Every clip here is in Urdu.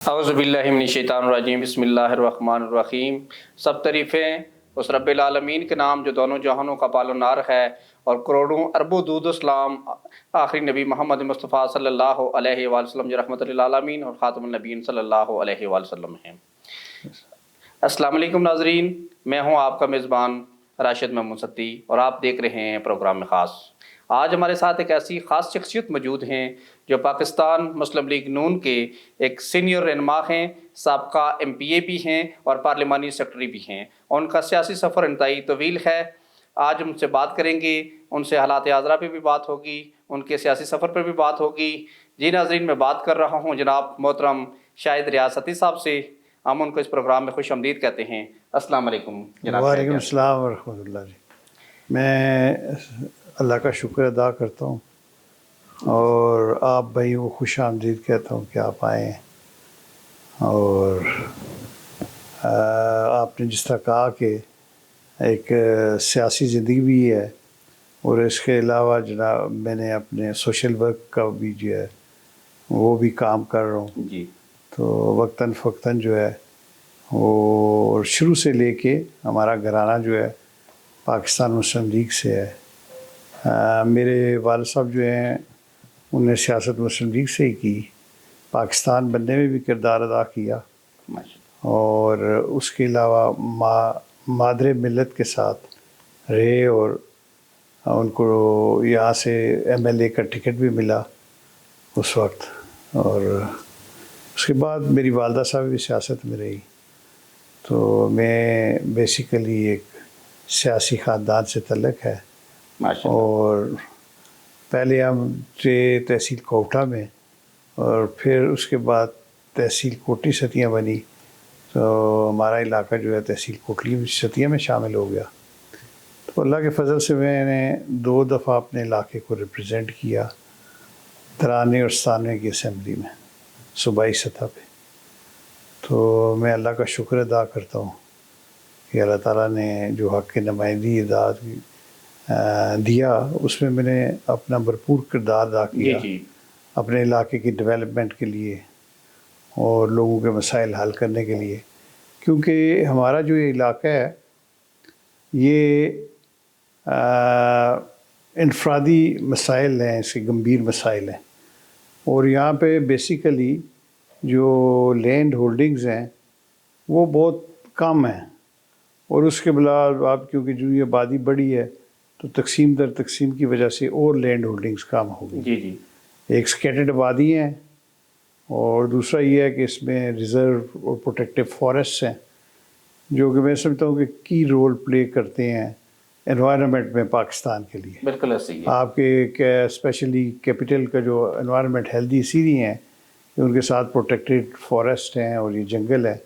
اعوذ باللہ من الشیطان الرجیم، بسم اللہ الرحمن الرحیم۔ سب تعریفیں اس رب العالمین کے نام جو دونوں جہانوں کا پال و نار ہے، اور کروڑوں اربوں درود و سلام آخری نبی محمد مصطفیٰ صلی اللہ علیہ وآلہ وسلم جو رحمت للعالمین اور خاتم النبیین صلی اللہ علیہ وآلہ وسلم ہیں۔ السلام علیکم ناظرین، میں ہوں آپ کا میزبان راشد محمود ستی اور آپ دیکھ رہے ہیں پروگرام خاص۔ آج ہمارے ساتھ ایک ایسی خاص شخصیت موجود ہیں جو پاکستان مسلم لیگ نون کے ایک سینئر رہنما ہیں، سابقہ MPA بھی ہیں اور پارلیمانی سیکرٹری بھی ہیں، اور ان کا سیاسی سفر انتہائی طویل ہے۔ آج ہم سے بات کریں گے، ان سے حالات حاضرہ پہ بھی بات ہوگی، ان کے سیاسی سفر پر بھی بات ہوگی۔ جی ناظرین، میں بات کر رہا ہوں جناب محترم شاہد ریاستی صاحب سے۔ ہم ان کو اس پروگرام میں خوش آمدید کہتے ہیں۔ السلام علیکم جناب۔ وعلیکم السلام ورحمۃ اللہ جی۔ میں اللہ کا شکر ادا کرتا ہوں اور آپ بھائی کو خوش آمدید کہتا ہوں کہ آپ آئے ہیں، اور آپ نے جس طرح کہا کہ ایک سیاسی زندگی بھی ہے، اور اس کے علاوہ جناب میں نے اپنے سوشل ورک کا بھی جو ہے وہ بھی کام کر رہا ہوں جی، تو وقتاً فوقتاً جو ہے وہ شروع سے لے کے ہمارا گھرانہ جو ہے پاکستان مسلم لیگ سے ہے۔ میرے والد صاحب جو ہیں انہوں نے سیاست مسلم لیگ سے ہی کی، پاکستان بننے میں بھی کردار ادا کیا، اور اس کے علاوہ مادر ملت کے ساتھ رہے، اور ان کو یہاں سے MLA کا ٹکٹ بھی ملا اس وقت، اور اس کے بعد میری والدہ صاحب بھی سیاست میں رہی۔ تو میں بیسیکلی ایک سیاسی خاندان سے تعلق ہے، اور پہلے ہم تھے تحصیل کوٹا میں، اور پھر اس کے بعد تحصیل کوٹلی ستیاں بنی، تو ہمارا علاقہ جو ہے تحصیل کوٹلی ستیاں میں شامل ہو گیا۔ تو اللہ کے فضل سے میں نے 2 دفعہ اپنے علاقے کو ریپرزینٹ کیا، ترانے اور ستانوے کی اسمبلی میں صوبائی سطح پہ۔ تو میں اللہ کا شکر ادا کرتا ہوں کہ اللہ تعالیٰ نے جو حق کی نمائندگی دیا، اس میں نے اپنا بھرپور کردار ادا کیا اپنے علاقے کی ڈیولپمنٹ کے لیے اور لوگوں کے مسائل حل کرنے کے لیے، کیونکہ ہمارا جو یہ علاقہ ہے یہ انفرادی مسائل ہیں، اس کے گمبھیر مسائل ہیں، اور یہاں پہ بیسیکلی جو لینڈ ہولڈنگز ہیں وہ بہت کم ہیں، اور اس کے علاوہ آپ کیونکہ جو یہ آبادی بڑی ہے تو تقسیم در تقسیم کی وجہ سے اور لینڈ ہولڈنگز کم ہو گئی۔ جی، ایک سکیٹرڈ آبادی ہیں، اور دوسرا یہ ہے کہ اس میں ریزرو اور پروٹیکٹیو فارسٹس ہیں، جو کہ میں سمجھتا ہوں کہ کی رول پلے کرتے ہیں انوائرنمنٹ میں پاکستان کے لیے۔ بالکل ایسے ہی ہے۔ آپ کے اسپیشلی کیپٹل کا جو انوائرنمنٹ ہیلدی اسی لیے ہیں کہ ان کے ساتھ پروٹیکٹیڈ فارسٹ ہیں اور یہ جنگل ہے،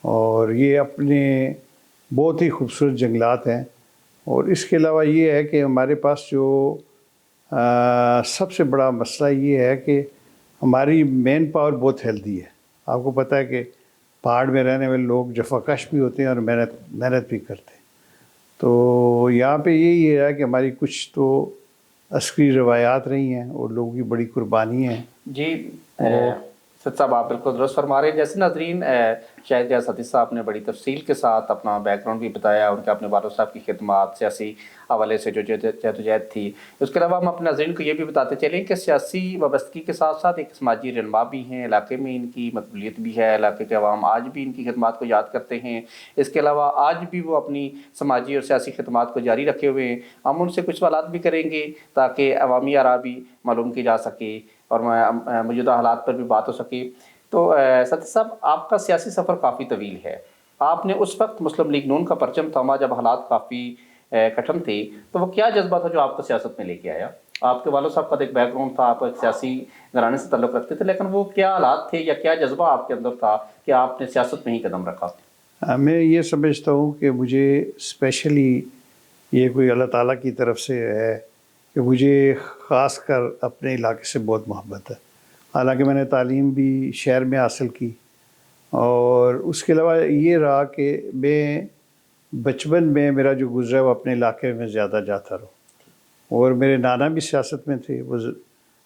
اور یہ اپنے بہت ہی خوبصورت جنگلات ہیں۔ اور اس کے علاوہ یہ ہے کہ ہمارے پاس جو سب سے بڑا مسئلہ یہ ہے کہ ہماری مین پاور بہت ہیلدی ہے۔ آپ کو پتہ ہے کہ پہاڑ میں رہنے والے لوگ جفاکش بھی ہوتے ہیں اور محنت بھی کرتے ہیں، تو یہاں پہ یہی ہے کہ ہماری کچھ تو عسکری روایات رہی ہیں اور لوگوں کی بڑی قربانی ہیں۔ جی سد صاحب، آپ بالکل درست فرما رہے ہیں۔ جیسے ناظرین، شاہد ریاستی صاحب نے بڑی تفصیل کے ساتھ اپنا بیک گراؤنڈ بھی بتایا، ان کے اپنے والد صاحب کی خدمات، سیاسی حوالے سے جو جدوجہد تھی۔ اس کے علاوہ ہم اپنے ناظرین کو یہ بھی بتاتے چلیں کہ سیاسی وابستگی کے ساتھ ساتھ ایک سماجی رہنما بھی ہیں، علاقے میں ان کی مقبولیت بھی ہے، علاقے کے عوام آج بھی ان کی خدمات کو یاد کرتے ہیں۔ اس کے علاوہ آج بھی وہ اپنی سماجی اور سیاسی خدمات کو جاری رکھے ہوئے ہیں۔ ہم ان سے کچھ سوالات بھی کریں گے تاکہ عوامی آراء بھی معلوم کی جا سکے اور موجودہ حالات پر بھی بات ہو سکے۔ تو ستی صاحب، آپ کا سیاسی سفر کافی طویل ہے۔ آپ نے اس وقت مسلم لیگ نون کا پرچم تھاما جب حالات کافی کٹھن تھے، تو وہ کیا جذبہ تھا جو آپ کو سیاست میں لے کے آیا؟ آپ کے والد صاحب کا ایک بیک گراؤنڈ تھا، آپ ایک سیاسی گھرانے سے تعلق رکھتے تھے، لیکن وہ کیا حالات تھے یا کیا جذبہ آپ کے اندر تھا کہ آپ نے سیاست میں ہی قدم رکھا؟ میں یہ سمجھتا ہوں کہ مجھے اسپیشلی یہ کوئی اللہ تعالیٰ کی طرف سے ہے کہ مجھے خاص کر اپنے علاقے سے بہت محبت ہے۔ حالانکہ میں نے تعلیم بھی شہر میں حاصل کی، اور اس کے علاوہ یہ رہا کہ میں بچپن میں میرا جو گزرا وہ اپنے علاقے میں زیادہ جاتا رہا، اور میرے نانا بھی سیاست میں تھے، وہ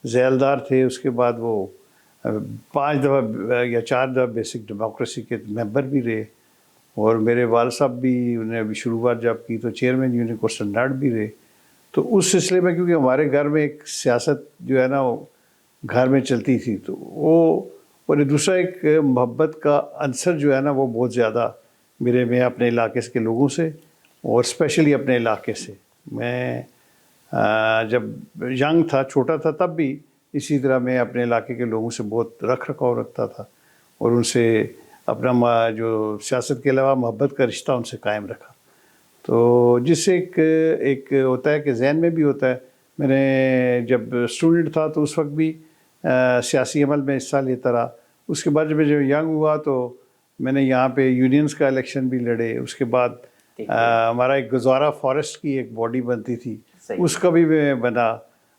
ذیلدار تھے، اس کے بعد وہ 5 دفعہ یا 4 دفعہ بیسک ڈیموکریسی کے ممبر بھی رہے، اور میرے والد صاحب بھی انہیں ابھی شروعات جب کی تو چیئرمین یونین کو اسٹینڈرڈ بھی رہے. تو اس سلسلے میں کیونکہ ہمارے گھر میں ایک سیاست جو ہے نا وہ گھر میں چلتی تھی، تو وہ اور دوسرا ایک محبت کا عنصر جو ہے نا وہ بہت زیادہ میرے میں اپنے علاقے کے لوگوں سے، اور اسپیشلی اپنے علاقے سے. میں جب ینگ تھا، چھوٹا تھا، تب بھی اسی طرح میں اپنے علاقے کے لوگوں سے بہت رکھ رکھاؤ رکھتا تھا، اور ان سے اپنا جو سیاست کے علاوہ محبت کا رشتہ ان سے قائم رکھا. تو جس سے ایک ہوتا ہے کہ ذہن میں بھی ہوتا ہے. میں نے جب اسٹوڈنٹ تھا تو اس وقت بھی سیاسی عمل میں حصہ لیتا رہا. اس کے بعد جب ینگ ہوا تو میں نے یہاں پہ یونینز کا الیکشن بھی لڑے. اس کے بعد ہمارا ایک گزارا فارسٹ کی ایک باڈی بنتی تھی، اس کا بھی میں بنا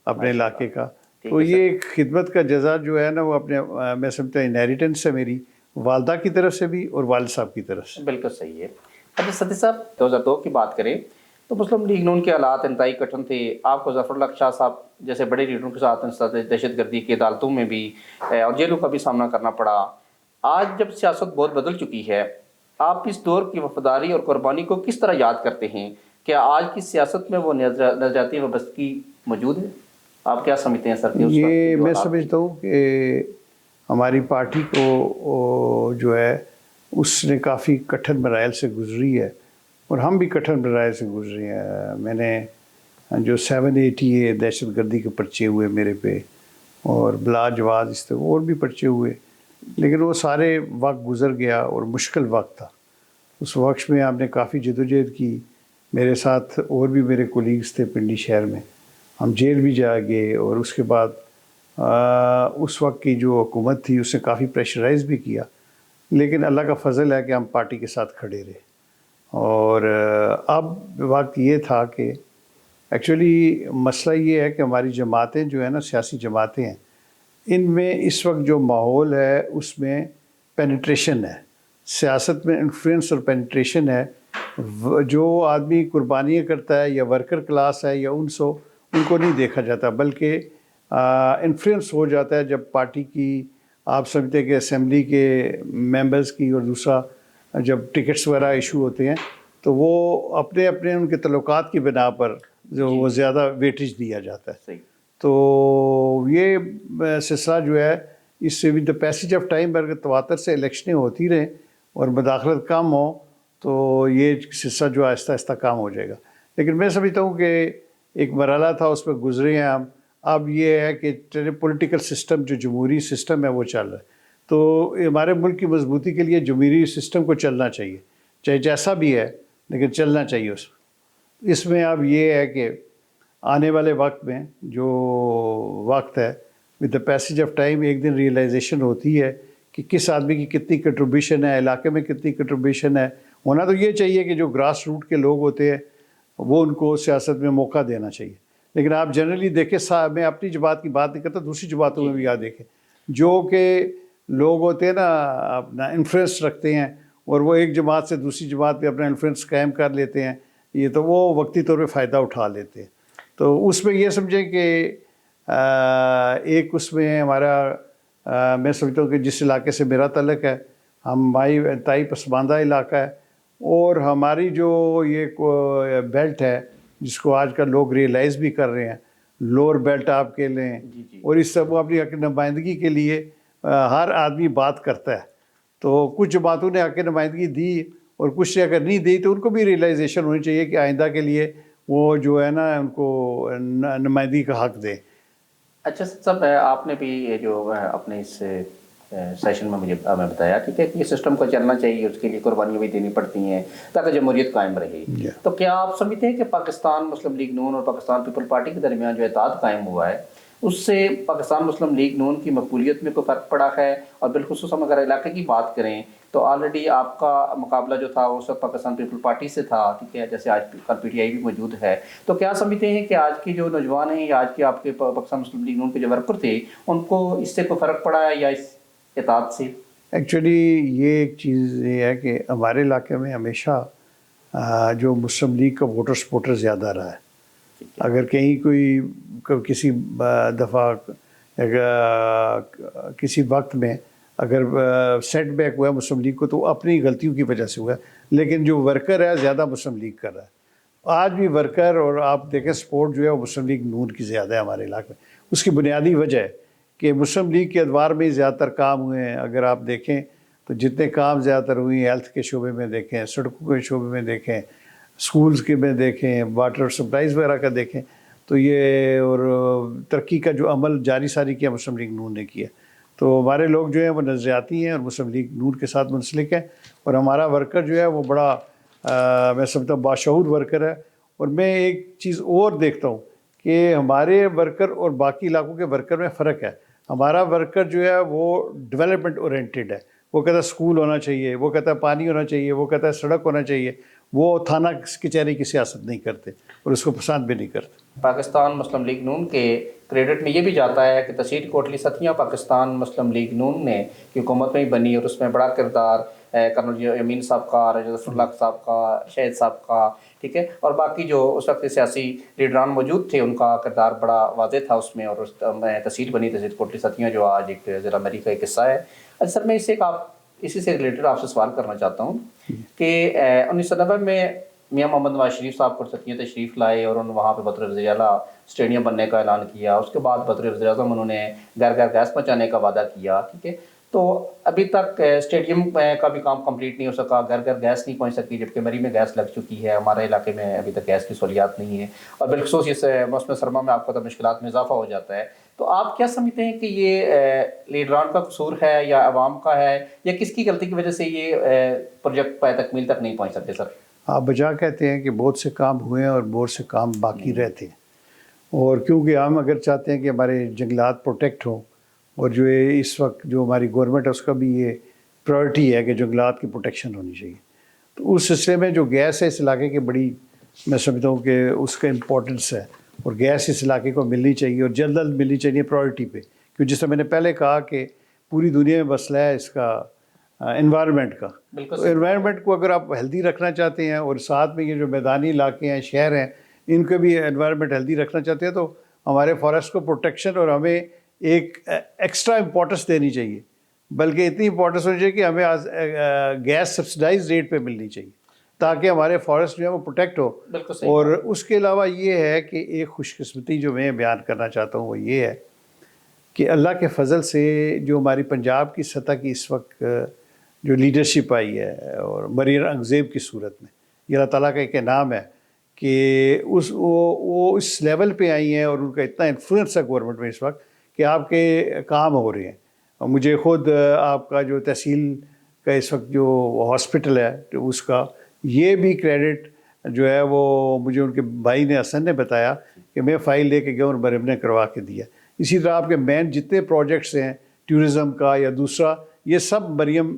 اپنے علاقے کا. تو یہ ایک خدمت کا جذبہ جو ہے نا وہ اپنے میں سمجھتا ہوں انہیریٹنس ہے میری والدہ کی طرف سے بھی اور والد صاحب کی طرف سے. بالکل صحیح ہے. اچھا ستی صاحب، 2002 کی بات کریں تو مسلم لیگ نون کے حالات انتہائی کٹھن تھے. آپ کو ظفر اللہ شاہ صاحب جیسے بڑے لیڈروں کے ساتھ دہشت گردی کی عدالتوں میں بھی اور جیلوں کا بھی سامنا کرنا پڑا. آج جب سیاست بہت بدل چکی ہے، آپ اس دور کی وفاداری اور قربانی کو کس طرح یاد کرتے ہیں؟ کیا آج کی سیاست میں وہ نظریاتی وابستگی موجود ہے؟ آپ کیا سمجھتے ہیں سر؟ یہ میں سمجھتا ہوں کہ ہماری پارٹی کو جو ہے اس نے کافی کٹھن مراحل سے گزری ہے، اور ہم بھی کٹھن مراحل سے گزرے ہیں. میں نے جو 780 دہشت گردی کے پرچے ہوئے میرے پہ، اور بلا جواز اس طرح اور بھی پرچے ہوئے، لیکن وہ سارے وقت گزر گیا اور مشکل وقت تھا. اس وقت میں آپ نے کافی جدوجہد کی. میرے ساتھ اور بھی میرے کولیگز تھے پنڈی شہر میں، ہم جیل بھی جا گئے. اور اس کے بعد اس وقت کی جو حکومت تھی اس نے کافی پریشرائز بھی کیا، لیکن اللہ کا فضل ہے کہ ہم پارٹی کے ساتھ کھڑے رہے. اور اب وقت یہ تھا کہ ایکچولی مسئلہ یہ ہے کہ ہماری جماعتیں جو ہیں نا، سیاسی جماعتیں ہیں، ان میں اس وقت جو ماحول ہے اس میں پینیٹریشن ہے، سیاست میں انفلوئنس اور پینیٹریشن ہے. جو آدمی قربانیاں کرتا ہے یا ورکر کلاس ہے یا ان کو نہیں دیکھا جاتا، بلکہ انفلوئنس ہو جاتا ہے جب پارٹی کی آپ سمجھتے کہ اسمبلی کے ممبرز کی، اور دوسرا جب ٹکٹس وغیرہ ایشو ہوتے ہیں تو وہ اپنے ان کے تعلقات کی بنا پر جو وہ زیادہ ویٹیج دیا جاتا ہے. تو یہ سلسلہ جو ہے اس سے with the passage of time اگر تواتر سے الیکشنیں ہوتی رہیں اور مداخلت کم ہو تو یہ سلسلہ جو آہستہ آہستہ کام ہو جائے گا. لیکن میں سمجھتا ہوں کہ ایک مرحلہ تھا، اس پہ گزرے ہیں ہم. اب یہ ہے کہ پولیٹیکل سسٹم جو جمہوری سسٹم ہے وہ چل رہا ہے، تو ہمارے ملک کی مضبوطی کے لیے جمہوری سسٹم کو چلنا چاہیے، چاہے جیسا بھی ہے، لیکن چلنا چاہیے. اس میں اب یہ ہے کہ آنے والے وقت میں جو وقت ہے with the passage of time ایک دن ریئلائزیشن ہوتی ہے کہ کس آدمی کی کتنی کنٹریبیوشن ہے، علاقے میں کتنی کنٹریبیوشن ہے. ہونا تو یہ چاہیے کہ جو گراس روٹ کے لوگ ہوتے ہیں وہ ان کو سیاست میں موقع دینا چاہیے. لیکن آپ جنرلی دیکھیں، میں اپنی جماعت کی بات نہیں کرتا، دوسری جماعتوں میں بھی یاد دیکھیں، جو کہ لوگ ہوتے ہیں نا اپنا انفلوئنس رکھتے ہیں اور وہ ایک جماعت سے دوسری جماعت پہ اپنا انفلوئنس قائم کر لیتے ہیں، یہ تو وہ وقتی طور پہ فائدہ اٹھا لیتے ہیں. تو اس میں یہ سمجھیں کہ ایک اس میں ہمارا میں سمجھتا ہوں کہ جس علاقے سے میرا تعلق ہے، ہماری انتہائی پسماندہ علاقہ ہے، اور ہماری جو یہ بیلٹ ہے جس کو آج کل لوگ ریئلائز بھی کر رہے ہیں، لوور بیلٹ آپ کے لیں، اور اس سب اپنی نمائندگی کے لیے ہر آدمی بات کرتا ہے. تو کچھ جماعتوں نے حق نمائندگی دی اور کچھ نے اگر نہیں دی تو ان کو بھی ریئلائزیشن ہونی چاہیے کہ آئندہ کے لیے وہ جو ہے نا ان کو نمائندگی کا حق دیں. اچھا صاحب، آپ نے بھی جو اپنے اس سیشن میں ہمیں بتایا کہ یہ سسٹم کو چلنا چاہیے، اس کے لیے قربانیاں بھی دینی پڑتی ہیں تاکہ جمہوریت قائم رہے. تو کیا آپ سمجھتے ہیں کہ پاکستان مسلم لیگ نون اور پاکستان پیپل پارٹی کے درمیان جو اتحاد قائم ہوا ہے اس سے پاکستان مسلم لیگ نون کی مقبولیت میں کوئی فرق پڑا ہے؟ اور بالخصوص ہم اگر علاقے کی بات کریں تو آلریڈی آپ کا مقابلہ جو تھا وہ سب پاکستان پیپل پارٹی سے تھا، ٹھیک ہے، جیسے آج کل پی ٹی آئی بھی موجود ہے. تو کیا سمجھتے ہیں کہ آج کی جو نوجوان ہیں یا آج کے آپ کے پاکستان مسلم لیگ نون کے جو ورکر تھے ان کو اس سے کوئی فرق پڑا ہے یا اس اتحاد سے؟ ایکچولی یہ ایک چیز یہ ہے کہ ہمارے علاقے میں ہمیشہ جو مسلم لیگ کا ووٹر سپورٹر زیادہ رہا ہے. اگر کہیں کوئی کسی دفعہ کسی وقت میں اگر سیٹ بیک ہوا ہے مسلم لیگ کو تو اپنی غلطیوں کی وجہ سے ہوا ہے، لیکن جو ورکر ہے زیادہ مسلم لیگ کر رہا ہے آج بھی ورکر، اور آپ دیکھیں سپورٹ جو ہے وہ مسلم لیگ نون کی زیادہ ہے ہمارے علاقے میں۔ اس کی بنیادی وجہ ہے کہ مسلم لیگ کے ادوار میں زیادہ تر کام ہوئے ہیں۔ اگر آپ دیکھیں تو جتنے کام زیادہ تر ہوئے ہیں، ہیلتھ کے شعبے میں دیکھیں، سڑکوں کے شعبے میں دیکھیں، سکولز کے میں دیکھیں، واٹر سپلائز وغیرہ کا دیکھیں، تو یہ اور ترقی کا جو عمل جاری ساری کیا مسلم لیگ نون نے کیا۔ تو ہمارے لوگ جو ہیں وہ نظریاتی ہیں اور مسلم لیگ نون کے ساتھ منسلک ہیں، اور ہمارا ورکر جو ہے وہ بڑا میں سمجھتا ہوں باشعور ورکر ہے۔ اور میں ایک چیز اور دیکھتا ہوں کہ ہمارے ورکر اور باقی علاقوں کے ورکر میں فرق ہے۔ ہمارا ورکر جو ہے وہ ڈیولپمنٹ اورینٹیڈ ہے، وہ کہتا ہے اسکول ہونا چاہیے، وہ کہتا ہے پانی ہونا چاہیے، وہ کہتا ہے سڑک ہونا چاہیے، وہ تھانہ کچہری کی سیاست نہیں کرتے اور اس کو پسند بھی نہیں کرتے۔ پاکستان مسلم لیگ نون کے کریڈٹ میں یہ بھی جاتا ہے کہ تشہیر کوٹلی ستیاں پاکستان مسلم لیگ نون نے کی حکومت میں ہی بنی، اور اس میں بڑا کردار کرنل یمین صاحب کا، ظفر اللہ صاحب کا، شہید صاحب کا، ٹھیک ہے، اور باقی جو اس وقت سیاسی لیڈران موجود تھے ان کا کردار بڑا واضح تھا اس میں، اور اس میں تشہیر بنی تشہیر کوٹلی ستیاں جو آج ایک ضلع مری کا ایک حصہ ہے۔ اچھا سر، میں اسی سے ریلیٹڈ آپ سے سوال کرنا چاہتا ہوں کہ 1990 میں میاں محمد نواز شریف صاحب ستیاں تشریف لائے اور انہوں نے وہاں پہ بطور وزیر اعلیٰ اسٹیڈیم بننے کا اعلان کیا۔ اس کے بعد بطور وزیر اعظم انہوں نے گھر گھر گیس پہنچانے کا وعدہ کیا، ٹھیک ہے، تو ابھی تک اسٹیڈیم کا بھی کام کمپلیٹ نہیں ہو سکا، گھر گھر گیس نہیں پہنچ سکی، جبکہ مری میں گیس لگ چکی ہے۔ ہمارے علاقے میں ابھی تک گیس کی سہولیات نہیں ہے، اور بالخصوص اس موسم سرما میں آپ کو تو مشکلات میں اضافہ ہو جاتا ہے۔ تو آپ کیا سمجھتے ہیں کہ یہ لیڈران کا قصور ہے یا عوام کا ہے، یا کس کی غلطی کی وجہ سے یہ پروجیکٹ پائے تکمیل تک نہیں پہنچ سکتے؟ سر آپ بجا کہتے ہیں کہ بہت سے کام ہوئے ہیں اور بہت سے کام باقی رہتے ہیں، اور کیونکہ ہم اگر چاہتے ہیں کہ ہمارے جنگلات پروٹیکٹ ہوں، اور جو اس وقت جو ہماری گورنمنٹ ہے اس کا بھی یہ پرائرٹی ہے کہ جنگلات کی پروٹیکشن ہونی چاہیے، تو اس سلسلے میں جو گیس ہے اس علاقے کی بڑی میں سمجھتا ہوں کہ اس کا امپورٹنس ہے، اور گیس اس علاقے کو ملنی چاہیے اور جلد از ملنی چاہیے پرائرٹی پہ، کیونکہ جس طرح میں نے پہلے کہا کہ پوری دنیا میں مسئلہ ہے اس کا انوائرمنٹ کا۔ تو انوائرمنٹ کو اگر آپ ہیلدی رکھنا چاہتے ہیں، اور ساتھ میں یہ جو میدانی علاقے ہیں، شہر ہیں، ان کو بھی انوائرمنٹ ہیلدی رکھنا چاہتے ہیں، تو ہمارے فارسٹ کو پروٹیکشن اور ہمیں ایک ایکسٹرا امپورٹنس دینی چاہیے، بلکہ اتنی امپورٹنس ہونی چاہیے کہ ہمیں گیس سبسڈائز ریٹ پہ ملنی چاہیے تاکہ ہمارے فارسٹ جو ہے وہ پروٹیکٹ ہو۔ اور اس کے علاوہ یہ ہے کہ ایک خوش قسمتی جو میں بیان کرنا چاہتا ہوں وہ یہ ہے کہ اللہ کے فضل سے جو ہماری پنجاب کی سطح کی اس وقت جو لیڈرشپ آئی ہے، اور مریم انگزیب کی صورت میں، یہ اللہ تعالیٰ کا ایک انعام ہے کہ وہ اس لیول پہ آئی ہیں، اور ان کا اتنا انفلوئنس ہے گورنمنٹ میں اس وقت کہ آپ کے کام ہو رہے ہیں۔ اور مجھے خود آپ کا جو تحصیل کا اس وقت جو ہاسپٹل ہے اس کا یہ بھی کریڈٹ جو ہے وہ مجھے ان کے بھائی نے حسن نے بتایا کہ میں فائل لے کے گیا اور مریم نے کروا کے دیا۔ اسی طرح آپ کے مین جتنے پروجیکٹس ہیں ٹورزم کا یا دوسرا، یہ سب مریم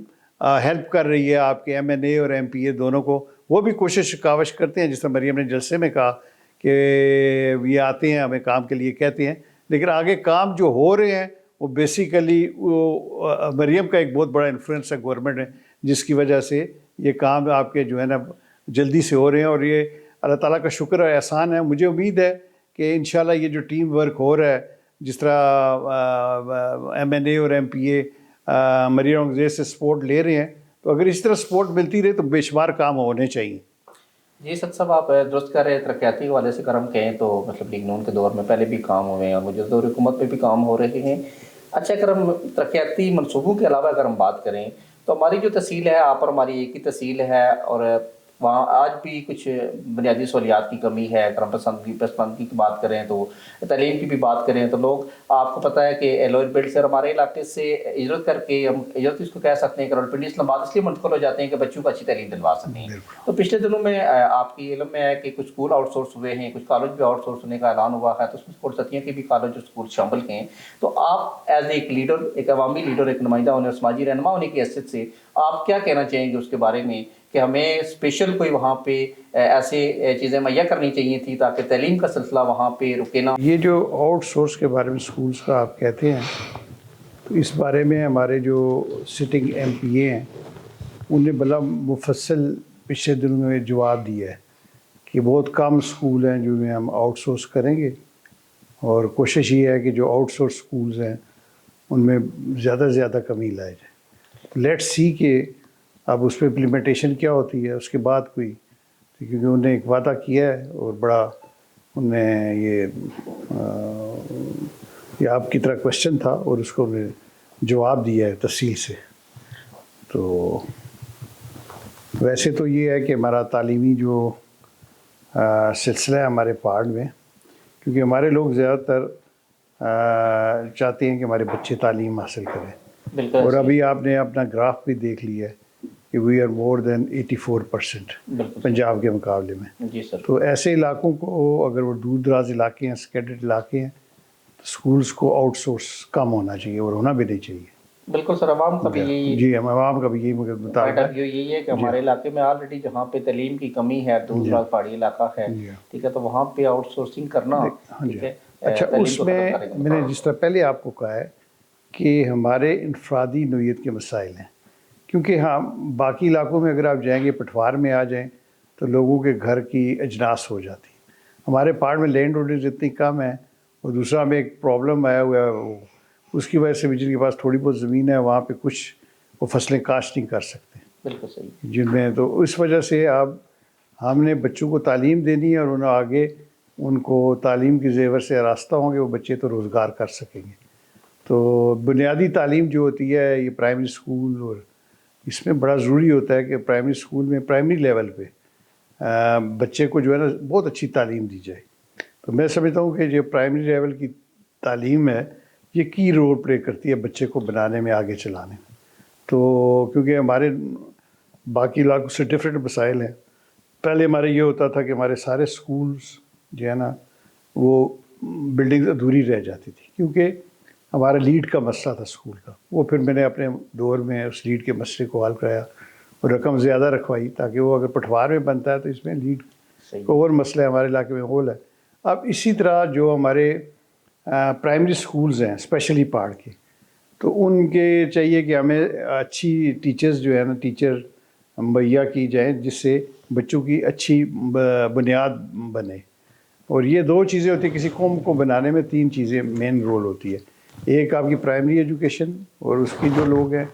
ہیلپ کر رہی ہے آپ کے ایم این اے اور ایم پی اے دونوں کو، وہ بھی کوشش کاوش کرتے ہیں، جس طرح مریم نے جلسے میں کہا کہ یہ آتے ہیں ہمیں کام کے لیے کہتے ہیں، لیکن آگے کام جو ہو رہے ہیں وہ بیسیکلی وہ مریم کا ایک بہت بڑا انفلوئنس ہے گورنمنٹ میں، جس کی وجہ سے یہ کام آپ کے جو ہے نا جلدی سے ہو رہے ہیں، اور یہ اللہ تعالیٰ کا شکر اور احسان ہے۔ مجھے امید ہے کہ انشاءاللہ یہ جو ٹیم ورک ہو رہا ہے، جس طرح ایم این اے اور ایم پی اے مریم انگزیب سے سپورٹ لے رہے ہیں، تو اگر اس طرح سپورٹ ملتی رہے تو بے شمار کام ہونے چاہیے۔ جی سر صاحب، آپ درست کر رہے ہیں، ترقیاتی حوالے سے کرم کہیں تو مطلب لیگ نون کے دور میں پہلے بھی کام ہوئے ہیں اور موجودہ دور حکومت میں بھی کام ہو رہے ہیں۔ اچھا، اگر ہم ترقیاتی منصوبوں کے علاوہ اگر ہم بات کریں تو ہماری جو تحصیل ہے، آپ اور ہماری ایک ہی تحصیل ہے، اور وہاں آج بھی کچھ بنیادی سہولیات کی کمی ہے۔ اگر ہم پسماندگی کی بات کریں تو تعلیم کی بھی بات کریں تو لوگ، آپ کو پتہ ہے کہ لوئر بیلٹ سے ہمارے علاقے سے ہجرت کر کے، ہم ہجرت اس کو کہہ سکتے ہیں کہ راولپنڈی اسلام آباد اس لیے منتقل ہو جاتے ہیں کہ بچوں کو اچھی تعلیم دلوا سکیں۔ تو پچھلے دنوں میں آپ کی علم میں ہے کہ کچھ اسکول آؤٹ سورس ہوئے ہیں، کچھ کالج بھی آؤٹ سورس ہونے کا اعلان ہوا ہے، تو اس میں اسپورٹ ستیاں کے بھی کالج اور اسکول شامل ہیں۔ تو آپ ایز ایک لیڈر، ایک عوامی لیڈر، ایک نمائندہ ہونے اور سماجی رہنما ہونے کی حیثیت سے آپ کیا کہنا چاہیں گے اس کے بارے میں کہ ہمیں اسپیشل کوئی وہاں پہ ایسے چیزیں مہیا کرنی چاہیے تھی تاکہ تعلیم کا سلسلہ وہاں پہ رکے نہ؟ یہ جو آؤٹ سورس کے بارے میں سکولز کا آپ کہتے ہیں، تو اس بارے میں ہمارے جو سٹنگ ایم پی اے ہیں انہوں نے بڑا مفصل پچھلے دنوں میں جواب دیا ہے کہ بہت کم سکول ہیں جو ہم آؤٹ سورس کریں گے، اور کوشش یہ ہے کہ جو آؤٹ سورس اسکولز ہیں ان میں زیادہ سے زیادہ کمی لائے جائے. لیٹ سی کہ اب اس پہ امپلیمنٹیشن کیا ہوتی ہے اس کے بعد کوئی, کیونکہ انہوں نے ایک وعدہ کیا ہے اور بڑا انہوں نے یہ آپ کی طرح کوشچن تھا اور اس کو انہوں نے جواب دیا ہے تفصیل سے. تو ویسے تو یہ ہے کہ ہمارا تعلیمی جو سلسلہ ہے ہمارے پہاڑ میں, کیونکہ ہمارے لوگ زیادہ تر چاہتے ہیں کہ ہمارے بچے تعلیم حاصل کریں, بالکل. اور ابھی آپ نے اپنا گراف بھی دیکھ لیا ہے کہ وی آر مور دین 84% پنجاب کے مقابلے میں. جی سر. تو ایسے علاقوں کو اگر وہ دور دراز علاقے ہیں, سکیٹرڈ علاقے ہیں, تو اسکولس کو آؤٹ سورس کم ہونا چاہیے اور ہونا بھی نہیں چاہیے. بالکل سر, عوام کا بھی یہی جی ہم عوام کا بھی یہی مطابق یہی ہے کہ ہمارے علاقے میں آلریڈی جہاں پہ تعلیم کی کمی ہے, دور دراز پہاڑی علاقہ ہے, ٹھیک ہے, تو وہاں پہ آؤٹ سورسنگ کرنا, ٹھیک ہے. اچھا, اس میں میں نے جس طرح پہلے آپ کو کہا ہے کہ ہمارے انفرادی نوعیت کے مسائل ہیں, کیونکہ ہاں باقی علاقوں میں اگر آپ جائیں گے, پٹوار میں آ جائیں تو لوگوں کے گھر کی اجناس ہو جاتی. ہمارے پہاڑ میں لینڈ ہولڈرز اتنی کم ہیں, اور دوسرا ہمیں ایک پرابلم آیا ہوا ہے, اس کی وجہ سے بھی جن کے پاس تھوڑی بہت زمین ہے وہاں پہ کچھ وہ فصلیں کاشت نہیں کر سکتے. بالکل صحیح. جن میں تو اس وجہ سے اب ہم نے بچوں کو تعلیم دینی ہے, اور انہیں آگے ان کو تعلیم کی زیور سے آراستہ ہوں گے, وہ بچے تو روزگار کر سکیں گے. تو بنیادی تعلیم جو ہوتی ہے یہ پرائمری اسکول, اور اس میں بڑا ضروری ہوتا ہے کہ پرائمری اسکول میں پرائمری لیول پہ بچے کو جو ہے نا بہت اچھی تعلیم دی جائے. تو میں سمجھتا ہوں کہ جو پرائمری لیول کی تعلیم ہے یہ کی رول پلے کرتی ہے بچے کو بنانے میں, آگے چلانے میں. تو کیونکہ ہمارے باقی علاقوں سے ڈفرینٹ مسائل ہیں. پہلے ہمارے یہ ہوتا تھا کہ ہمارے سارے اسکولز جو ہے نا وہ بلڈنگ ادھوری رہ جاتی تھی, کیونکہ ہمارا لیڈ کا مسئلہ تھا اسکول کا. وہ پھر میں نے اپنے دور میں اس لیڈ کے مسئلے کو حل کرایا اور رقم زیادہ رکھوائی, تاکہ وہ اگر پٹوار میں بنتا ہے تو اس میں لیڈ اوور مسئلہ ہمارے علاقے میں ہول ہے. اب اسی طرح جو ہمارے پرائمری اسکولز ہیں اسپیشلی پہاڑ کے, تو ان کے چاہیے کہ ہمیں اچھی ٹیچرز جو ہے نا ٹیچر مہیا کی جائیں, جس سے بچوں کی اچھی بنیاد بنے. اور یہ دو چیزیں ہوتی ہیں کسی قوم کو بنانے میں, تین چیزیں مین رول ہوتی ہے. ایک آپ کی پرائمری ایجوکیشن اور اس کی جو لوگ ہیں,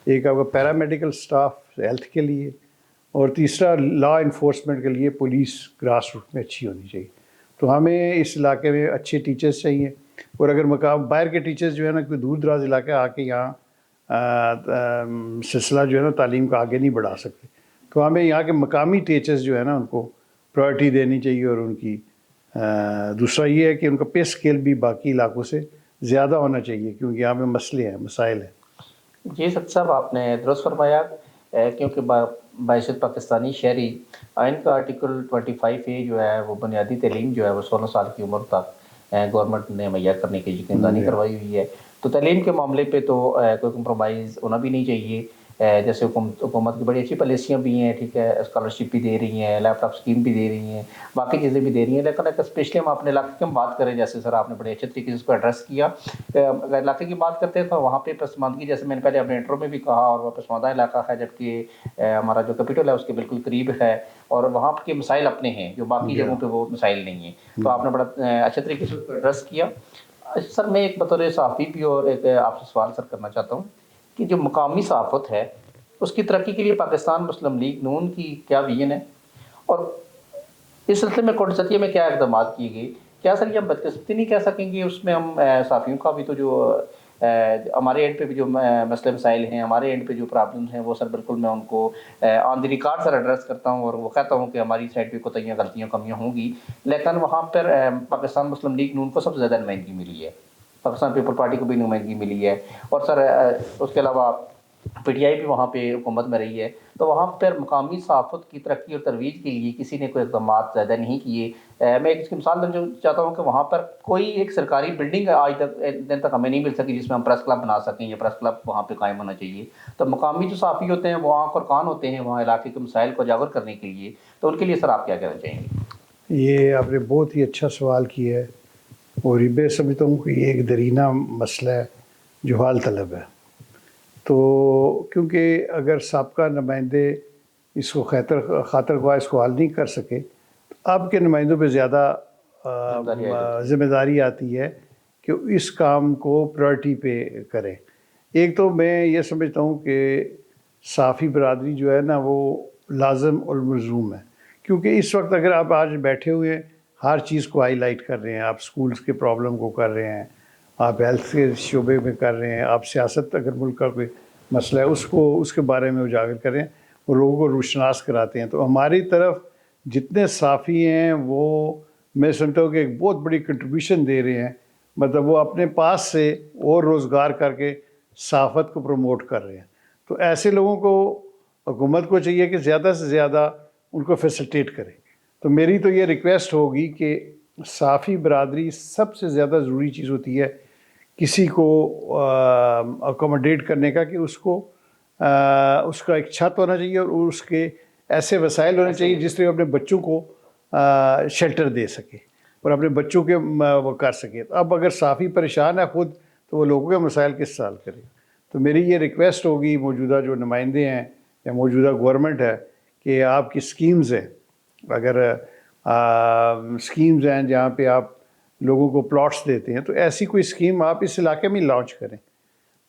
ایک آپ کا پیرامیڈیکل اسٹاف ہیلتھ کے لیے, اور تیسرا لا انفورسمنٹ کے لیے پولیس گراس روٹ میں اچھی ہونی چاہیے. تو ہمیں اس علاقے میں اچھے ٹیچرز چاہیے, اور اگر مقام باہر کے ٹیچرز جو ہے نا کوئی دور دراز علاقے آ کے یہاں سلسلہ جو ہے نا تعلیم کا آگے نہیں بڑھا سکتے, تو ہمیں یہاں کے مقامی ٹیچرز جو ہے نا ان کو پرائرٹی دینی چاہیے. اور ان کی دوسرا یہ ہے کہ ان کا پے اسکیل بھی باقی علاقوں سے زیادہ ہونا چاہیے, کیونکہ یہاں پہ مسئلے ہیں, مسائل ہیں. جی سر صاحب, آپ نے درست فرمایا, کیونکہ بحیثیت پاکستانی شہری آئین کا آرٹیکل 25A جو ہے وہ بنیادی تعلیم جو ہے وہ 16 سال کی عمر تک گورنمنٹ نے مہیا کرنے کی یقین دہانی کروائی ہوئی ہے. تو تعلیم کے معاملے پہ تو کوئی کمپرومائز ہونا بھی نہیں چاہیے. جیسے حکومت کی بڑی اچھی پالیسیاں بھی ہیں, ٹھیک ہے, اسکالرشپ بھی دے رہی ہیں, لیپ ٹاپ اسکیم بھی دے رہی ہیں, باقی چیزیں بھی دے رہی ہیں, لیکن اسپیشلی ہم اپنے علاقے کی ہم بات کریں, جیسے سر آپ نے بڑے اچھے طریقے سے اس کو ایڈریس کیا. اگر علاقے کی بات کرتے ہیں تو وہاں پہ پسماندگی, جیسے میں نے پہلے اپنے انٹرو میں بھی کہا, اور وہ پسماندہ علاقہ ہے, جبکہ ہمارا جو کیپٹل ہے اس کے بالکل قریب ہے, اور وہاں کے مسائل اپنے ہیں جو باقی جگہوں پہ وہ مسائل نہیں ہیں. تو آپ نے بڑا اچھے طریقے سے ایڈریس کیا. سر میں ایک بطور صحافی بھی اور ایک آپ سے سوال سر کرنا چاہتا ہوں کہ جو مقامی صحافت ہے اس کی ترقی کے لیے پاکستان مسلم لیگ نون کی کیا ویژن ہے, اور اس سلسلے میں کوٹچتیا میں کیا اقدامات کیے گئے؟ کیا سر یہ ہم بدقسمتی نہیں کہہ سکیں گے, اس میں ہم صحافیوں کا بھی تو جو ہمارے اینڈ پہ بھی جو مسئلے مسائل ہیں, ہمارے اینڈ پہ جو پرابلمس ہیں وہ سر بالکل میں ان کو آن دی ریکارڈ سر ایڈریس کرتا ہوں, اور وہ کہتا ہوں کہ ہماری سائڈ پہ کوتاہیاں غلطیاں کمیاں ہوں گی, لیکن وہاں پر پاکستان مسلم لیگ نون کو سب سے زیادہ نمائندگی ملی ہے, پاکستان پیپل پارٹی کو بھی نمائندگی ملی ہے, اور سر اس کے علاوہ پی ٹی آئی بھی وہاں پہ حکومت میں رہی ہے. تو وہاں پر مقامی صحافت کی ترقی اور ترویج کے لیے کسی نے کوئی اقدامات زیادہ نہیں کیے. میں اس کی مثال دینا چاہتا ہوں کہ وہاں پر کوئی ایک سرکاری بلڈنگ آج تک دن تک ہمیں نہیں مل سکی جس میں ہم پریس کلب بنا سکیں, یا پریس کلب وہاں پہ قائم ہونا چاہیے. تو مقامی جو صحافی ہوتے ہیں وہ آنکھ اور کان ہوتے ہیں وہاں علاقے کے مسائل کو اجاگر کرنے کے لیے, تو ان کے لیے سر آپ کیا کہنا چاہیں گے؟ یہ آپ نے بہت ہی اچھا سوال کیا ہے, اور یہ میں سمجھتا ہوں کہ یہ ایک درینہ مسئلہ ہے جو حال طلب ہے. تو کیونکہ اگر سابقہ نمائندے اس کو خاطر خواہ اس کو حل نہیں کر سکے, تو اب کے نمائندوں پہ زیادہ ذمہ داری آتی ہے کہ اس کام کو پرائرٹی پہ کریں. ایک تو میں یہ سمجھتا ہوں کہ صحافی برادری جو ہے نا وہ لازم اور ملزوم ہے، کیونکہ اس وقت اگر آپ آج بیٹھے ہوئے ہیں ہر چیز کو ہائی لائٹ کر رہے ہیں، آپ سکولز کے پرابلم کو کر رہے ہیں، آپ ہیلتھ کے شعبے میں کر رہے ہیں، آپ سیاست اگر ملک کا کوئی مسئلہ ہے اس کے بارے میں اجاگر کریں اور لوگوں کو روشناس کراتے ہیں. تو ہماری طرف جتنے صحافی ہیں وہ میں سمجھتا ہوں کہ ایک بہت بڑی کنٹریبیوشن دے رہے ہیں، مطلب وہ اپنے پاس سے اور روزگار کر کے صحافت کو پروموٹ کر رہے ہیں. تو ایسے لوگوں کو حکومت کو چاہیے کہ زیادہ سے زیادہ ان کو فیسلٹیٹ کرے. تو میری تو یہ ریکویسٹ ہوگی کہ صحافی برادری سب سے زیادہ ضروری چیز ہوتی ہے کسی کو اکوموڈیٹ کرنے کا، کہ اس کا ایک چھت ہونا چاہیے اور اس کے ایسے وسائل ہونے چاہیے جس سے وہ اپنے بچوں کو شیلٹر دے سکے اور اپنے بچوں کے وہ کر سکے. اب اگر صحافی پریشان ہے خود تو وہ لوگوں کے مسائل کس سال کرے. تو میری یہ ریکویسٹ ہوگی موجودہ جو نمائندے ہیں یا موجودہ گورنمنٹ ہے کہ آپ کی اسکیمز ہیں، اگر اسکیمز ہیں جہاں پہ آپ لوگوں کو پلاٹس دیتے ہیں تو ایسی کوئی اسکیم آپ اس علاقے میں لانچ کریں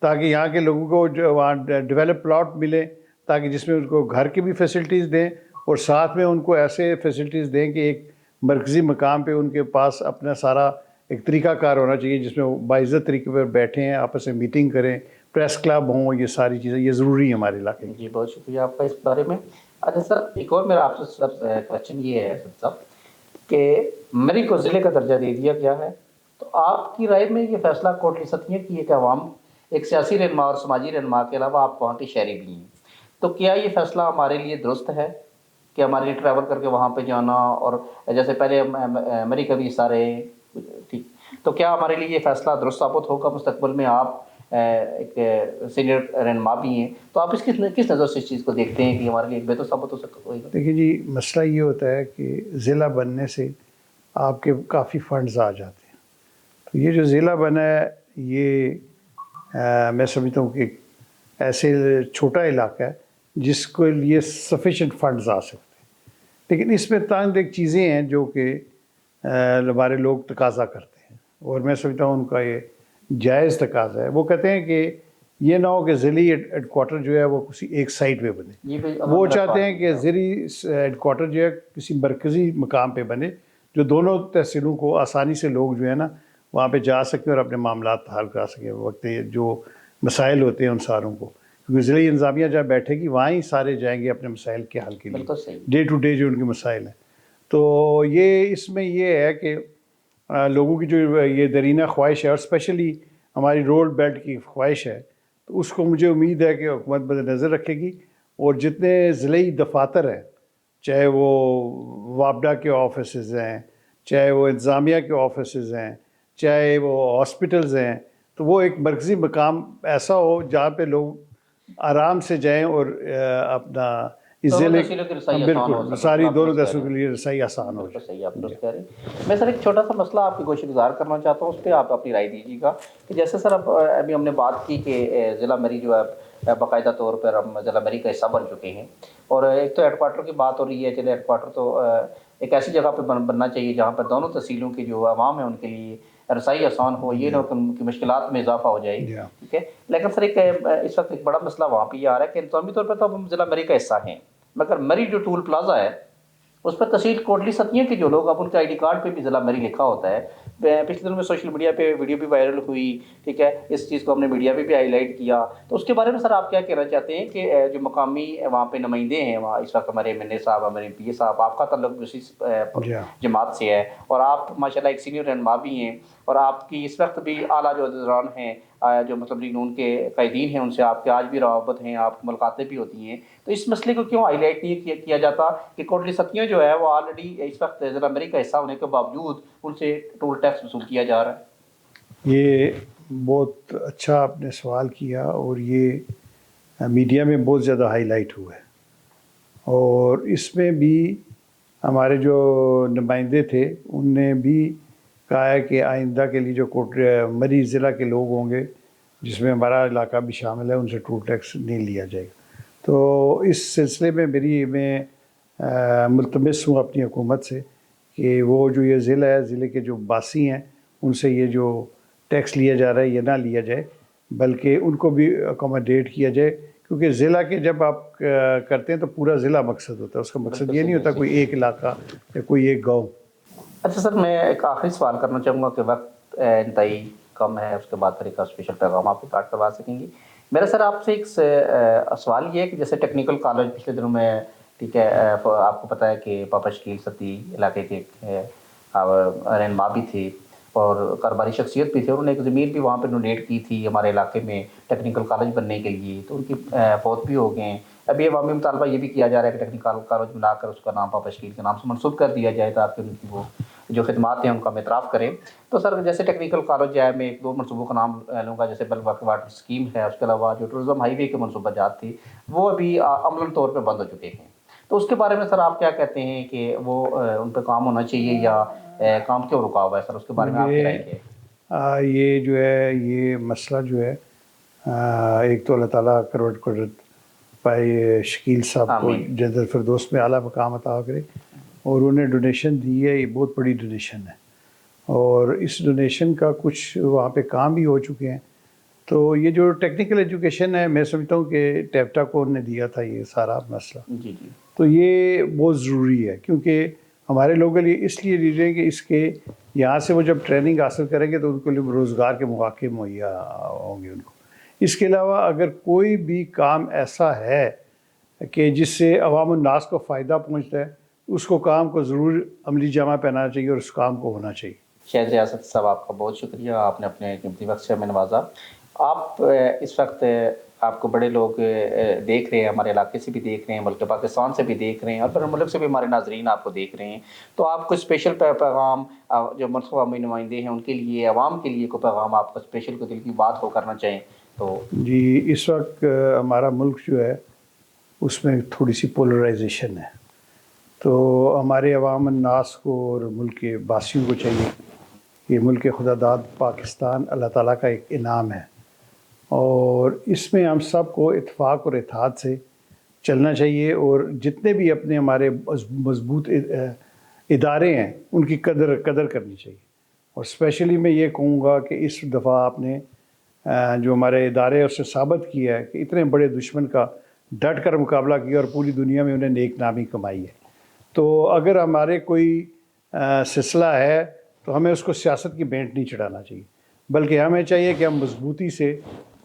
تاکہ یہاں کے لوگوں کو جو وہاں ڈیولپ پلاٹ ملے، تاکہ جس میں ان کو گھر کی بھی فیسلٹیز دیں اور ساتھ میں ان کو ایسے فیسلٹیز دیں کہ ایک مرکزی مقام پہ ان کے پاس اپنا سارا ایک طریقہ کار ہونا چاہیے جس میں وہ باعزت طریقے پر بیٹھیں ہیں، آپس میں میٹنگ کریں، پریس کلب ہوں. یہ ساری چیزیں یہ ضروری ہے ہمارے علاقے میں. جی بہت شکریہ آپ کا اس بارے میں. اچھا سر، ایک اور میرا آپ سے سر کوشچن یہ ہے سر صاحب کہ مری کو ضلع کا درجہ دے دیا گیا ہے، تو آپ کی رائے میں یہ فیصلہ کوٹلی ستیاں کی ایک عوام، ایک سیاسی رہنما اور سماجی رہنما کے علاوہ آپ وہاں کے شہری بھی ہیں، تو کیا یہ فیصلہ ہمارے لیے درست ہے کہ ہمارے لیے ٹریول کر کے وہاں پہ جانا، اور جیسے پہلے مری کا بھی حصہ رہے، ٹھیک، تو کیا ہمارے لیے یہ فیصلہ درست ثابت ہوگا مستقبل میں؟ آپ ایک سینئر رہنما بھی ہیں، تو آپ کس نظر سے اس چیز کو دیکھتے ہیں کہ ہمارے لیے بہتر ثابت ہو سکتا ہوگا؟ دیکھیے جی، مسئلہ یہ ہوتا ہے کہ ضلع بننے سے آپ کے کافی فنڈز آ جاتے ہیں. تو یہ جو ضلع بنا ہے یہ میں سمجھتا ہوں کہ ایسے چھوٹا علاقہ ہے جس کو لیے سفیشینٹ فنڈز آ سکتے ہیں، لیکن اس میں تاند ایک چیزیں ہیں جو کہ ہمارے لوگ تقاضا کرتے ہیں اور میں سمجھتا ہوں ان کا یہ جائز تقاضا ہے. وہ کہتے ہیں کہ یہ نہ ہو کہ ضلعی ہیڈ کوارٹر جو ہے وہ کسی ایک سائٹ پہ بنے، وہ چاہتے ہیں کہ ضلعی ہیڈ کوارٹر جو ہے کسی مرکزی مقام پہ بنے جو دونوں تحصیلوں کو آسانی سے لوگ جو ہے نا وہاں پہ جا سکیں اور اپنے معاملات حل کرا سکیں وقت جو مسائل ہوتے ہیں ان ساروں کو، کیونکہ ضلعی انتظامیہ جہاں بیٹھے گی وہاں ہی سارے جائیں گے اپنے مسائل کے حل کے لیے، ڈے ٹو ڈے جو ان کے مسائل ہیں. تو یہ اس میں یہ ہے کہ لوگوں کی جو یہ درینہ خواہش ہے اور اسپیشلی ہماری روڈ بیلٹ کی خواہش ہے، تو اس کو مجھے امید ہے کہ حکومت مد نظر رکھے گی اور جتنے ضلعی دفاتر ہیں، چاہے وہ وابڈا کے آفیسز ہیں، چاہے وہ انتظامیہ کے آفیسز ہیں، چاہے وہ ہاسپٹلز ہیں، تو وہ ایک مرکزی مقام ایسا ہو جہاں پہ لوگ آرام سے جائیں اور اپنا اس ضلع بالکل ساری دونوں تحصیلوں کے لیے رسائی آسان ہو جائے. صحیح آپ درست کہہ رہے ہیں. میں سر ایک چھوٹا سا مسئلہ آپ کی گوشہ گزار کرنا چاہتا ہوں، اس پہ آپ اپنی رائے دیجیے گا کہ جیسے سر ابھی ہم نے بات کی کہ ضلع مری جو ہے باقاعدہ طور پر ہم ضلع مری کا حصہ بن چکے ہیں، اور ایک تو ہیڈ کوارٹر کی بات ہو رہی ہے. چلے ہیڈ کوارٹر تو ایک ایسی جگہ پہ بننا چاہیے جہاں پر دونوں تحصیلوں کے جو عوام ہیں ان کے لیے رسائی آسان ہو، یہ نہ کہ ان کی مشکلات میں اضافہ ہو جائے، ٹھیک ہے. لیکن سر ایک اس وقت ایک بڑا مسئلہ وہاں پہ یہ آ رہا ہے کہ انتظامی طور پر تو ہم ضلع مری کا حصہ ہیں، مگر مری جو ٹول پلازا ہے اس پر تحصیل کوٹلی ستیاں کے جو لوگ، اب ان کے آئی ڈی کارڈ پہ بھی ضلع مری لکھا ہوتا ہے. پچھلے دنوں میں سوشل میڈیا پہ ویڈیو بھی وائرل ہوئی، ٹھیک ہے، اس چیز کو ہم نے میڈیا پہ بھی ہائی لائٹ کیا. تو اس کے بارے میں سر آپ کیا کہنا چاہتے ہیں کہ جو مقامی وہاں پہ نمائندے ہیں، وہاں اس وقت ہمارے MLA صاحب، ہمارے MP صاحب، آپ کا تعلق بھی اسی جماعت سے ہے اور آپ ماشاءاللہ ایک سینئر رہنما بھی ہیں، اور آپ کی اس وقت بھی اعلیٰ جو عہدیداران ہیں، جو مطلب ان کے قائدین ہیں، ان سے آپ کے آج بھی روابط ہیں، آپ ملاقاتیں بھی ہوتی ہیں، تو اس مسئلے کو کیوں ہائی لائٹ نہیں کیا جاتا کہ کوٹلی ستیاں جو ہے وہ آلریڈی اس وقت ضلع مری کا حصہ ہونے کے باوجود ان سے ٹول ٹیکس وصول کیا جا رہا ہے؟ یہ بہت اچھا آپ نے سوال کیا اور یہ میڈیا میں بہت زیادہ ہائی لائٹ ہوا ہے، اور اس میں بھی ہمارے جو نمائندے تھے ان نے بھی کہا ہے کہ آئندہ کے لیے جو مری ضلع کے لوگ ہوں گے جس میں ہمارا علاقہ بھی شامل ہے ان سے ٹول ٹیکس نہیں لیا جائے گا. تو اس سلسلے میں میں ملتمس ہوں اپنی حکومت سے کہ وہ جو یہ ضلع ہے، ضلع کے جو باسی ہیں ان سے یہ جو ٹیکس لیا جا رہا ہے یہ نہ لیا جائے، بلکہ ان کو بھی اکوموڈیٹ کیا جائے، کیونکہ ضلع کے جب آپ کرتے ہیں تو پورا ضلع مقصد ہوتا ہے، اس کا مقصد یہ نہیں ہوتا کوئی ایک علاقہ یا کوئی ایک گاؤں۔ اچھا سر، میں ایک آخری سوال کرنا چاہوں گا کہ وقت انتہائی کم ہے، اس کے بعد پھر ایک اسپیشل پیغام آپ کو کاٹ کروا سکیں گی۔ میرا سر آپ سے ایک سوال یہ ہے کہ جیسے ٹیکنیکل کالج پچھلے دنوں میں، ٹھیک ہے، آپ کو پتہ ہے کہ پاپا شکیل ستی علاقے کے رہنما بھی تھے اور کاروباری شخصیت بھی تھے، انہوں نے ایک زمین بھی وہاں پہ ڈونیٹ کی تھی ہمارے علاقے میں ٹیکنیکل کالج بننے کے لیے، تو ان کی فوت بھی ہو گئے ہیں۔ ابھی عوامی مطالبہ یہ بھی کیا جا رہا ہے کہ ٹیکنیکل کالج بنا کر اس کا نام پاپا شکیل کے نام سے منسوب کر دیا جائے تاکہ ان کی وہ جو خدمات ہیں ان کا ہم اعتراف کریں۔ تو سر جیسے ٹیکنیکل کالج ہے، میں ایک دو منصوبوں کا نام لوں گا، جیسے بلک واٹر اسکیم ہے، اس کے علاوہ جو ٹورزم ہائی وے کے منصوبہ جات تھی وہ ابھی عملاً طور پہ بند ہو چکے ہیں۔ تو اس کے بارے میں سر آپ کیا کہتے ہیں کہ وہ ان پہ کام ہونا چاہیے یا کام کیوں رکا ہوا ہے سر؟ اس کے بارے میں آپ کی رائے کیا ہے؟ یہ جو ہے یہ مسئلہ جو ہے، ایک تو اللہ تعالیٰ کروڑ قدرت پائے شکیل صاحب کو آمین۔ جنت الفردوس میں اعلیٰ مقام عطا کرے، اور انہیں ڈونیشن دی ہے، یہ بہت بڑی ڈونیشن ہے، اور اس ڈونیشن کا کچھ وہاں پہ کام بھی ہو چکے ہیں۔ تو یہ جو ٹیکنیکل ایجوکیشن ہے، میں سمجھتا ہوں کہ ٹیپٹا کو نے دیا تھا یہ سارا مسئلہ، جی جی تو یہ بہت ضروری ہے، کیونکہ ہمارے لوگوں کے لیے اس لیے دے رہے ہیں کہ اس کے یہاں سے وہ جب ٹریننگ حاصل کریں گے تو ان کے لیے روزگار کے مواقع مہیا ہوں گے ان کو۔ اس کے علاوہ اگر کوئی بھی کام ایسا ہے کہ جس سے عوام الناس کو فائدہ پہنچتا ہے، اس کو کام کو ضرور عملی جامہ پہنانا چاہیے اور اس کام کو ہونا چاہیے۔ شہد ریاست صاحب آپ کا بہت شکریہ، آپ نے اپنے قیمتی وقت سے ہمیں نوازا۔ آپ اس وقت آپ کو بڑے لوگ دیکھ رہے ہیں، ہمارے علاقے سے بھی دیکھ رہے ہیں، ملک پاکستان سے بھی دیکھ رہے ہیں، اور پھر ملک سے بھی ہمارے ناظرین آپ کو دیکھ رہے ہیں، تو آپ کو اسپیشل پیغام جو منصوبہ عوامی نمائندے ہیں ان کے لیے، عوام کے لیے کوئی پیغام آپ کو اسپیشل کو دل کی بات ہو کرنا چاہیں تو؟ جی، اس وقت ہمارا ملک جو ہے اس میں تھوڑی سی پولرائزیشن ہے، تو ہمارے عوام الناس کو اور ملک کے باسیوں کو چاہیے کہ ملک خدا داد پاکستان اللہ تعالیٰ کا ایک انعام ہے، اور اس میں ہم سب کو اتفاق اور اتحاد سے چلنا چاہیے، اور جتنے بھی اپنے ہمارے مضبوط ادارے ہیں ان کی قدر کرنی چاہیے۔ اور اسپیشلی میں یہ کہوں گا کہ اس دفعہ آپ نے جو ہمارے ادارے اس سے ثابت کیا ہے کہ اتنے بڑے دشمن کا ڈٹ کر مقابلہ کیا اور پوری دنیا میں انہیں نیک نامی کمائی ہے۔ تو اگر ہمارے کوئی سلسلہ ہے تو ہمیں اس کو سیاست کی بینٹ نہیں چڑھانا چاہیے، بلکہ ہمیں چاہیے کہ ہم مضبوطی سے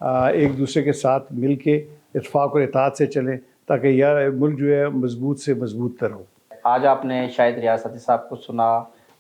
ایک دوسرے کے ساتھ مل کے اتفاق اور اتحاد سے چلیں، تاکہ یہ ملک جو ہے مضبوط سے مضبوط تر ہو۔ آج آپ نے شاید ریاستی صاحب کو سنا،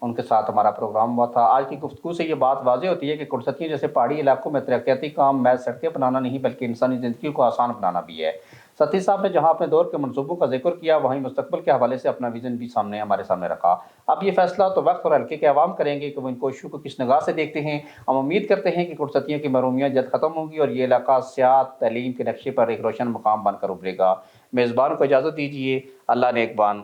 ان کے ساتھ ہمارا پروگرام ہوا تھا۔ آج کی گفتگو سے یہ بات واضح ہوتی ہے کہ کرسٹیوں جیسے پہاڑی علاقوں میں ترقیاتی کام محض سڑکیں بنانا نہیں بلکہ انسانی زندگی کو آسان بنانا بھی ہے۔ ستی صاحب نے جہاں اپنے دور کے منصوبوں کا ذکر کیا، وہیں مستقبل کے حوالے سے اپنا ویژن بھی ہمارے سامنے رکھا۔ اب یہ فیصلہ تو وقت اور حلقے کے عوام کریں گے کہ وہ ان کوششوں کو کس نگاہ سے دیکھتے ہیں۔ ہم امید کرتے ہیں کہ کرسٹیوں کی محرومیاں جلد ختم ہوں گی اور یہ علاقہ سیاحت تعلیم کے نقشے پر ایک روشن مقام بن کر ابھرے گا۔ میزبان کو اجازت دیجیے، اللہ نے ایک بان۔